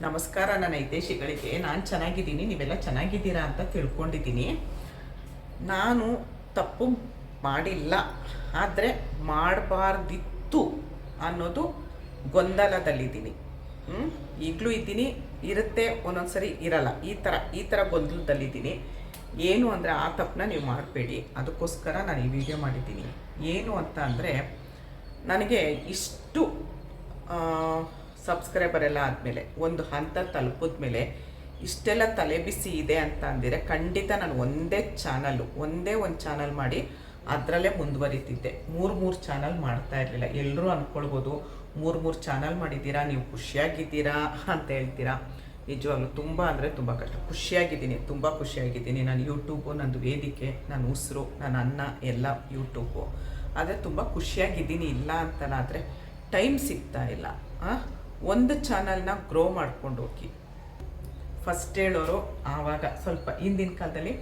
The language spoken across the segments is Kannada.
ನಮಸ್ಕಾರ ನನ್ನ ಹಿತೈಷಿಗಳಿಗೆ. ನಾನು ಚೆನ್ನಾಗಿದ್ದೀನಿ, ನೀವೆಲ್ಲ ಚೆನ್ನಾಗಿದ್ದೀರಾ ಅಂತ ತಿಳ್ಕೊಂಡಿದ್ದೀನಿ. ನಾನು ತಪ್ಪು ಮಾಡಿಲ್ಲ, ಆದರೆ ಮಾಡಬಾರ್ದಿತ್ತು ಅನ್ನೋದು ಗೊಂದಲದಲ್ಲಿದ್ದೀನಿ. ಈಗಲೂ ಇದ್ದೀನಿ, ಇರುತ್ತೆ, ಒಂದೊಂದ್ಸರಿ ಇರಲ್ಲ, ಈ ಥರ ಗೊಂದಲದಲ್ಲಿದ್ದೀನಿ. ಏನು ಅಂದರೆ ಆ ತಪ್ಪನ್ನ ನೀವು ಮಾಡಬೇಡಿ, ಅದಕ್ಕೋಸ್ಕರ ನಾನು ಈ ವಿಡಿಯೋ ಮಾಡಿದ್ದೀನಿ. ಏನು ಅಂತ ಅಂದರೆ, ನನಗೆ ಇಷ್ಟು ಸಬ್ಸ್ಕ್ರೈಬರ್ ಎಲ್ಲ ಆದಮೇಲೆ, ಒಂದು ಹಂತ ತಲುಪಿದ ಮೇಲೆ ಇಷ್ಟೆಲ್ಲ ತಲೆ ಬಿಸಿ ಇದೆ ಅಂತ ಅಂದಿರೆ ಖಂಡಿತ ನಾನು ಒಂದೇ ಒಂದು ಚಾನಲ್ ಮಾಡಿ ಅದರಲ್ಲೇ ಮುಂದುವರಿತಿದ್ದೆ. ಮೂರು ಚಾನಲ್ ಮಾಡ್ತಾ ಇರಲಿಲ್ಲ. ಎಲ್ಲರೂ ಅಂದ್ಕೊಳ್ಬೋದು ಮೂರು ಚಾನಲ್ ಮಾಡಿದ್ದೀರಾ, ನೀವು ಖುಷಿಯಾಗಿದ್ದೀರಾ ಅಂತ ಹೇಳ್ತೀರಾ. ನಿಜವಾಗ್ಲೂ ತುಂಬ ಅಂದರೆ ತುಂಬ ಕಷ್ಟ. ಖುಷಿಯಾಗಿದ್ದೀನಿ, ತುಂಬ ಖುಷಿಯಾಗಿದ್ದೀನಿ. ನಾನು ಯೂಟ್ಯೂಬು ನಂದು ವೇದಿಕೆ, ನನ್ನ ಉಸಿರು, ನನ್ನ ಅನ್ನ ಎಲ್ಲ ಯೂಟ್ಯೂಬು. ಆದರೆ ತುಂಬ ಖುಷಿಯಾಗಿದ್ದೀನಿ, ಇಲ್ಲ ಅಂತಲ್ಲ. ಆದರೆ ಟೈಮ್ ಸಿಗ್ತಾ ಇಲ್ಲ. ಒಂದು ಚಾನಲ್ನ ಗ್ರೋ ಮಾಡ್ಕೊಂಡು ಹೋಗಿ. ಫಸ್ಟ್ ಹೇಳೋರು ಆವಾಗ ಸ್ವಲ್ಪ ಹಿಂದಿನ ಕಾಲದಲ್ಲಿ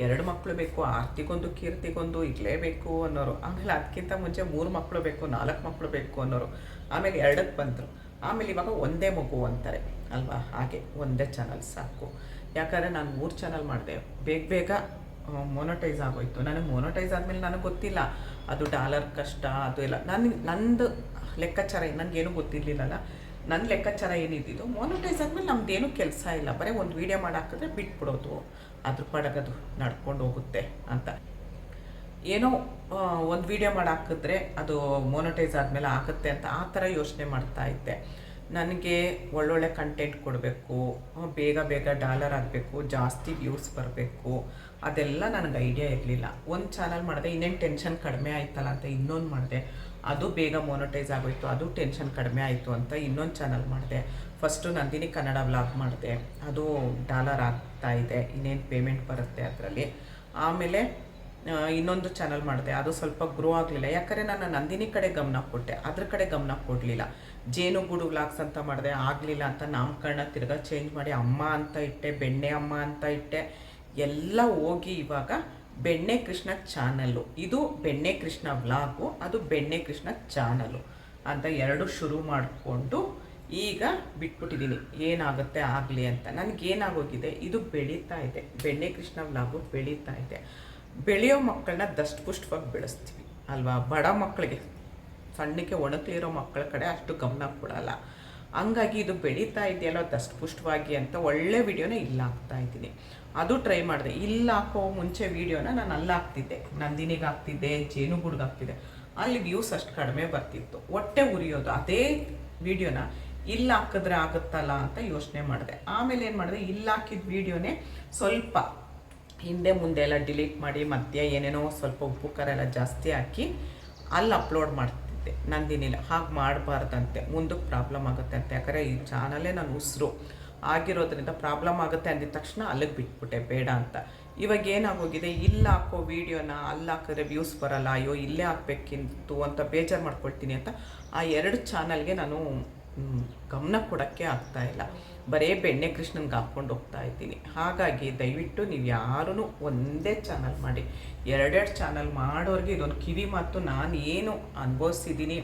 2 ಮಕ್ಕಳು ಬೇಕು, ಆರ್ತಿಗೊಂದು ಕೀರ್ತಿಗೊಂದು ಇರಲೇಬೇಕು ಅನ್ನೋರು. ಆಮೇಲೆ ಅದಕ್ಕಿಂತ ಮುಂಚೆ 3 ಮಕ್ಕಳು ಬೇಕು, 4 ಮಕ್ಕಳು ಬೇಕು ಅನ್ನೋರು. ಆಮೇಲೆ 2ಕ್ಕೆ ಬಂದರು. ಆಮೇಲೆ ಇವಾಗ ಒಂದೇ ಮಗು ಅಂತಾರೆ ಅಲ್ವಾ. ಹಾಗೆ ಒಂದೇ ಚಾನಲ್ ಸಾಕು. ಯಾಕಂದರೆ ನಾನು 3 ಚಾನಲ್ ಮಾಡಿದೆ, ಬೇಗ ಮೊನಟೈಸ್ ಆಗೋಯ್ತು. ನನಗೆ ಮೊನಟೈಸ್ ಆದಮೇಲೆ ನನಗೆ ಗೊತ್ತಿಲ್ಲ ಅದು ಡಾಲರ್ ಕಷ್ಟ, ಅದು ಎಲ್ಲ ನಂದು ಲೆಕ್ಕಾಚಾರ ನನಗೇನು ಗೊತ್ತಿರಲಿಲ್ಲಲ್ಲ. ನನ್ನ ಲೆಕ್ಕಾಚಾರ ಏನಿದ್ದು, ಮೊನಟೈಸ್ ಆದಮೇಲೆ ನಮ್ದೇನು ಕೆಲಸ ಇಲ್ಲ, ಬರೀ ಒಂದು ವೀಡಿಯೋ ಮಾಡಾಕಿದ್ರೆ ಬಿಟ್ಬಿಡೋದು, ಅದ್ರ ಪಡಗದು ನಡ್ಕೊಂಡು ಹೋಗುತ್ತೆ ಅಂತ. ಏನೋ ಒಂದು ವೀಡಿಯೋ ಮಾಡಾಕಿದ್ರೆ ಅದು ಮೊನಟೈಸ್ ಆದಮೇಲೆ ಆಗುತ್ತೆ ಅಂತ ಆ ಥರ ಯೋಚನೆ ಮಾಡ್ತಾ ಇದ್ದೆ. ನನಗೆ ಒಳ್ಳೊಳ್ಳೆ ಕಂಟೆಂಟ್ ಕೊಡಬೇಕು, ಬೇಗ ಡಾಲರ್ ಆಗಬೇಕು, ಜಾಸ್ತಿ ವ್ಯೂಸ್ ಬರಬೇಕು, ಅದೆಲ್ಲ ನನಗೆ ಐಡಿಯಾ ಇರಲಿಲ್ಲ. ಒಂದು ಚಾನಲ್ ಮಾಡಿದೆ, ಇನ್ನೇನು ಟೆನ್ಷನ್ ಕಡಿಮೆ ಆಯ್ತಲ್ಲ ಅಂತ ಇನ್ನೊಂದು ಮಾಡಿದೆ, ಅದು ಬೇಗ ಮೊನಟೈಸ್ ಆಗೋಯ್ತು, ಅದು ಟೆನ್ಷನ್ ಕಡಿಮೆ ಆಯಿತು ಅಂತ ಇನ್ನೊಂದು ಚಾನಲ್ ಮಾಡಿದೆ. ಫಸ್ಟು ನಂದಿನಿ ಕನ್ನಡ ವ್ಲಾಗ್ ಮಾಡಿದೆ, ಅದು ಡಾಲರ್ ಆಗ್ತಾಯಿದೆ, ಇನ್ನೇನು ಪೇಮೆಂಟ್ ಬರುತ್ತೆ ಅದರಲ್ಲಿ. ಆಮೇಲೆ ಇನ್ನೊಂದು ಚಾನಲ್ ಮಾಡಿದೆ, ಅದು ಸ್ವಲ್ಪ ಗ್ರೋ ಆಗಲಿಲ್ಲ. ಯಾಕಂದರೆ ನಾನು ನಂದಿನಿ ಕಡೆ ಗಮನ ಕೊಟ್ಟೆ, ಅದ್ರ ಕಡೆ ಗಮನ ಕೊಡಲಿಲ್ಲ. ಜೇನುಗೂಡು ವ್ಲಾಗ್ಸ್ ಅಂತ ಮಾಡಿದೆ, ಆಗಲಿಲ್ಲ ಅಂತ ನಾಮಕರಣ ತಿರ್ಗಾ ಚೇಂಜ್ ಮಾಡಿ ಅಮ್ಮ ಅಂತ ಇಟ್ಟೆ, ಬೆಣ್ಣೆ ಅಮ್ಮ ಅಂತ ಇಟ್ಟೆ. ಎಲ್ಲ ಹೋಗಿ ಇವಾಗ ಬೆಣ್ಣೆ ಕೃಷ್ಣ ಚಾನಲ್ಲು, ಇದು ಬೆಣ್ಣೆ ಕೃಷ್ಣ ವ್ಲಾಗು, ಅದು ಬೆಣ್ಣೆ ಕೃಷ್ಣ ಚಾನಲ್ಲು ಅಂತ 2 ಶುರು ಮಾಡಿಕೊಂಡು ಈಗ ಬಿಟ್ಬಿಟ್ಟಿದ್ದೀನಿ. ಏನಾಗುತ್ತೆ ಆಗಲಿ ಅಂತ. ನನಗೇನಾಗೋಗಿದೆ, ಇದು ಬೆಳೀತಾ ಇದೆ, ಬೆಣ್ಣೆ ಕೃಷ್ಣ ವ್ಲಾಗು ಬೆಳೀತಾ ಇದೆ. ಬೆಳೆಯೋ ಮಕ್ಕಳನ್ನ ದಷ್ಟಪುಷ್ಟವಾಗಿ ಬೆಳೆಸ್ತೀವಿ ಅಲ್ವಾ. ಬಡ ಮಕ್ಕಳಿಗೆ, ಸಣ್ಣಕ್ಕೆ ಒಣಕಲಿರೋ ಮಕ್ಕಳ ಕಡೆ ಅಷ್ಟು ಗಮನ ಕೊಡಲ್ಲ. ಹಂಗಾಗಿ ಇದು ಬೆಳೀತಾ ಇದೆಯಲ್ಲ ದಷ್ಟಪುಷ್ಟವಾಗಿ ಅಂತ ಒಳ್ಳೆ ವಿಡಿಯೋನ ಇಲ್ಲಿ ಹಾಕ್ತಾಯಿದ್ದೀನಿ. ಅದು ಟ್ರೈ ಮಾಡಿದೆ. ಇಲ್ಲಿ ಹಾಕೋ ಮುಂಚೆ ವೀಡಿಯೋನ ನಾನು ಅಲ್ಲಿ ಹಾಕ್ತಿದ್ದೆ, ನಂದಿನಿಗೆ ಹಾಕ್ತಿದ್ದೆ, ಜೇನುಗೂಡ್ಗೆ ಹಾಕ್ತಿದ್ದೆ. ಅಲ್ಲಿ ವ್ಯೂಸ್ ಅಷ್ಟು ಕಡಿಮೆ ಬರ್ತಿತ್ತು, ಹೊಟ್ಟೆ ಉರಿಯೋದು. ಅದೇ ವೀಡಿಯೋನ ಇಲ್ಲಿ ಹಾಕಿದ್ರೆ ಆಗುತ್ತಲ್ಲ ಅಂತ ಯೋಚನೆ ಮಾಡಿದೆ. ಆಮೇಲೆ ಏನು ಮಾಡಿದೆ, ಇಲ್ಲಿ ಹಾಕಿದ ವೀಡಿಯೋನೇ ಸ್ವಲ್ಪ ಹಿಂದೆ ಮುಂದೆ ಎಲ್ಲ ಡಿಲೀಟ್ ಮಾಡಿ, ಮಧ್ಯೆ ಏನೇನೋ ಸ್ವಲ್ಪ ಉಪ್ಪು ಖಾರ ಎಲ್ಲ ಜಾಸ್ತಿ ಹಾಕಿ ಅಲ್ಲಿ ಅಪ್ಲೋಡ್ ಮಾಡ್ತಿದ್ದೆ ನಂದಿನಿಲ್ಲ. ಹಾಗೆ ಮಾಡಬಾರ್ದಂತೆ, ಮುಂದಕ್ಕೆ ಪ್ರಾಬ್ಲಮ್ ಆಗುತ್ತೆ ಅಂತ. ಯಾಕಂದರೆ ಈ ಚಾನಲೇ ನಾನು ಉಸಿರು ಆಗಿರೋದ್ರಿಂದ ಪ್ರಾಬ್ಲಮ್ ಆಗುತ್ತೆ ಅಂದಿದ ತಕ್ಷಣ ಅಲ್ಲಿಗೆ ಬಿಟ್ಬಿಟ್ಟೆ, ಬೇಡ ಅಂತ. ಇವಾಗ ಏನಾಗೋಗಿದೆ, ಇಲ್ಲಿ ಹಾಕೋ ವೀಡಿಯೋನ ಅಲ್ಲಿ ಹಾಕಿದ್ರೆ ವ್ಯೂಸ್ ಬರಲ್ಲ, ಅಯ್ಯೋ ಇಲ್ಲೇ ಹಾಕ್ಬೇಕಿತ್ತು ಅಂತ ಬೇಜಾರು ಮಾಡ್ಕೊಳ್ತೀನಿ ಅಂತ ಆ 2 ಚಾನಲ್ಗೆ ನಾನು ಗಮನ ಕೊಡೋಕ್ಕೆ ಆಗ್ತಾಯಿಲ್ಲ. ಬರೀ ಬೆಣ್ಣೆ ಕೃಷ್ಣನ್ಗೆ ಹಾಕ್ಕೊಂಡು ಹೋಗ್ತಾ ಇದ್ದೀನಿ. ಹಾಗಾಗಿ ದಯವಿಟ್ಟು ನೀವು ಯಾರೂ ಒಂದೇ ಚಾನಲ್ ಮಾಡಿ. 2 ಚಾನಲ್ ಮಾಡೋರಿಗೆ ಇದೊಂದು ಕಿವಿ ಮಾತು. ನಾನು ಏನು ಅನುಭವಿಸಿದ್ದೀನಿ,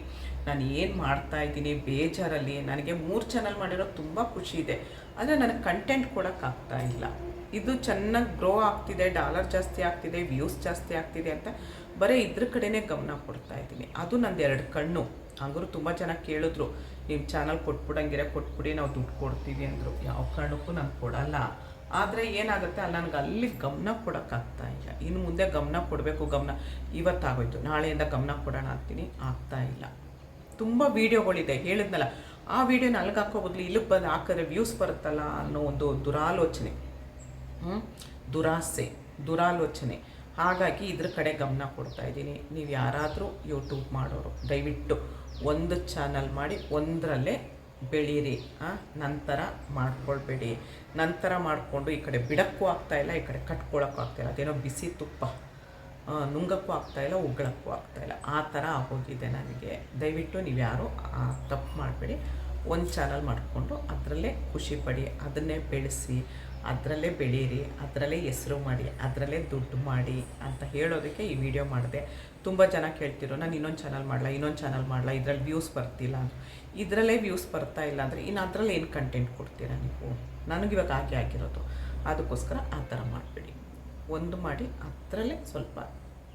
ನಾನು ಏನು ಮಾಡ್ತಾಯಿದ್ದೀನಿ ಬೇಜಾರಲ್ಲಿ. ನನಗೆ 3 ಚಾನಲ್ ಮಾಡಿರೋ ತುಂಬ ಖುಷಿ ಇದೆ, ಆದರೆ ನನಗೆ ಕಂಟೆಂಟ್ ಕೊಡೋಕ್ಕಾಗ್ತಾ ಇಲ್ಲ. ಇದು ಚೆನ್ನಾಗಿ ಗ್ರೋ ಆಗ್ತಿದೆ, ಡಾಲರ್ ಜಾಸ್ತಿ ಆಗ್ತಿದೆ, ವ್ಯೂಸ್ ಜಾಸ್ತಿ ಆಗ್ತಿದೆ ಅಂತ ಬರೀ ಇದ್ರ ಕಡೆನೇ ಗಮನ ಕೊಡ್ತಾ ಇದ್ದೀನಿ. ಅದು ನಂದು 2 ಕಣ್ಣು. ಹಂಗರು ತುಂಬ ಜನ ಕೇಳಿದ್ರು, ನಿಮ್ಮ ಚಾನಲ್ ಕೊಟ್ಬಿಡಂಗಿರ ಕೊಟ್ಬಿಡಿ, ನಾವು ದುಡ್ಡು ಕೊಡ್ತೀವಿ ಅಂದರು. ಯಾವ ಕಾರಣಕ್ಕೂ ನಾನು ಕೊಡಲ್ಲ. ಆದರೆ ಏನಾಗುತ್ತೆ, ಅಲ್ಲಿ ನನಗೆ ಅಲ್ಲಿ ಗಮನ ಕೊಡೋಕ್ಕಾಗ್ತಾ ಇಲ್ಲ. ಇನ್ನು ಮುಂದೆ ಗಮನ ಕೊಡಬೇಕು. ಗಮನ ಇವತ್ತಾಗೋಯ್ತು, ನಾಳೆಯಿಂದ ಗಮನ ಕೊಡೋಣ ಅಂತೀನಿ, ಆಗ್ತಾ ಇಲ್ಲ. ತುಂಬ ವೀಡಿಯೋಗಳಿದೆ, ಹೇಳಿದ್ನಲ್ಲ, ಆ ವೀಡಿಯೋನ ಅಲ್ಲಿಗೆ ಹಾಕೋ ಬದಲು ಇಲ್ಲಿಗೆ ಬಂದು ಹಾಕಿದ್ರೆ ವ್ಯೂಸ್ ಬರುತ್ತಲ್ಲ ಅನ್ನೋ ಒಂದು ದುರಾಲೋಚನೆ, ದುರಾಲೋಚನೆ. ಹಾಗಾಗಿ ಇದ್ರ ಕಡೆ ಗಮನ ಕೊಡ್ತಾ ಇದ್ದೀನಿ. ನೀವು ಯಾರಾದರೂ ಯೂಟ್ಯೂಬ್ ಮಾಡೋರು ದಯವಿಟ್ಟು ಒಂದು ಚಾನಲ್ ಮಾಡಿ, ಒಂದರಲ್ಲೇ ಬೆಳೀರಿ. ನಂತರ ಮಾಡ್ಕೊಳ್ಬೇಡಿ. ನಂತರ ಮಾಡಿಕೊಂಡು ಈ ಕಡೆ ಬಿಡೋಕ್ಕೂ ಆಗ್ತಾಯಿಲ್ಲ, ಈ ಕಡೆ ಕಟ್ಕೊಳ್ಳೋಕ್ಕೂ ಆಗ್ತಾಯಿಲ್ಲ. ಅದೇನೋ ಬಿಸಿ ತುಪ್ಪ ನುಂಗಕ್ಕೂ ಆಗ್ತಾಯಿಲ್ಲ, ಉಗ್ಳಕ್ಕೂ ಆಗ್ತಾಯಿಲ್ಲ, ಆ ಥರ ಆಗೋಗಿದೆ ನನಗೆ. ದಯವಿಟ್ಟು ನೀವು ಯಾರು ತಪ್ಪು ಮಾಡಬೇಡಿ. ಒಂದು ಚಾನಲ್ ಮಾಡಿಕೊಂಡು ಅದರಲ್ಲೇ ಖುಷಿ ಪಡಿ, ಅದನ್ನೇ ಬೆಳೆಸಿ, ಅದರಲ್ಲೇ ಬೆಳೀರಿ, ಅದರಲ್ಲೇ ಹೆಸರು ಮಾಡಿ, ಅದರಲ್ಲೇ ದುಡ್ಡು ಮಾಡಿ ಅಂತ ಹೇಳೋದಕ್ಕೆ ಈ ವಿಡಿಯೋ ಮಾಡಿದೆ. ತುಂಬ ಜನ ಕೇಳ್ತಿರೋ ನಾನು ಇನ್ನೊಂದು ಚಾನಲ್ ಮಾಡಲ, ಇದರಲ್ಲಿ ವ್ಯೂಸ್ ಬರ್ತಿಲ್ಲ ಅಂತ. ಇದರಲ್ಲೇ ವ್ಯೂಸ್ ಬರ್ತಾ ಇಲ್ಲ ಅಂದರೆ ಇನ್ನು ಅದರಲ್ಲಿ ಏನು ಕಂಟೆಂಟ್ ಕೊಡ್ತೀರಾ ನೀವು? ನನಗಿವಾಗ ಹಾಕಿರೋದು, ಅದಕ್ಕೋಸ್ಕರ ಆ ಥರ ಮಾಡಿಬಿಡಿ. ಒಂದು ಮಾಡಿ ಅದರಲ್ಲೇ ಸ್ವಲ್ಪ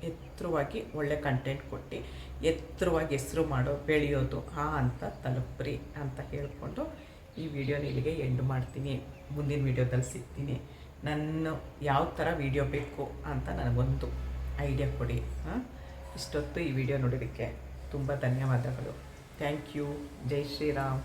ಎತ್ತರವಾಗಿ ಒಳ್ಳೆ ಕಂಟೆಂಟ್ ಕೊಟ್ಟು ಎತ್ತರವಾಗಿ ಹೆಸರು ಮಾಡೋ ಬೆಳೆಯೋದು ಅಂತ ತಲುಪ್ರಿ ಅಂತ ಹೇಳ್ಕೊಂಡು ಈ ವಿಡಿಯೋನ ಇಲ್ಲಿಗೆ ಎಂಡ್ ಮಾಡ್ತೀನಿ. ಮುಂದಿನ ವಿಡಿಯೋದಲ್ಲಿ ಸಿಗ್ತೀನಿ. ನನ್ನ ಯಾವ ಥರ ವಿಡಿಯೋ ಬೇಕು ಅಂತ ನನಗೊಂದು ಐಡಿಯಾ ಕೊಡಿ. ಇಷ್ಟೊತ್ತು ಈ ವಿಡಿಯೋ ನೋಡೋದಕ್ಕೆ ತುಂಬ ಧನ್ಯವಾದಗಳು. Thank you. ಜೈ ಶ್ರೀರಾಮ್.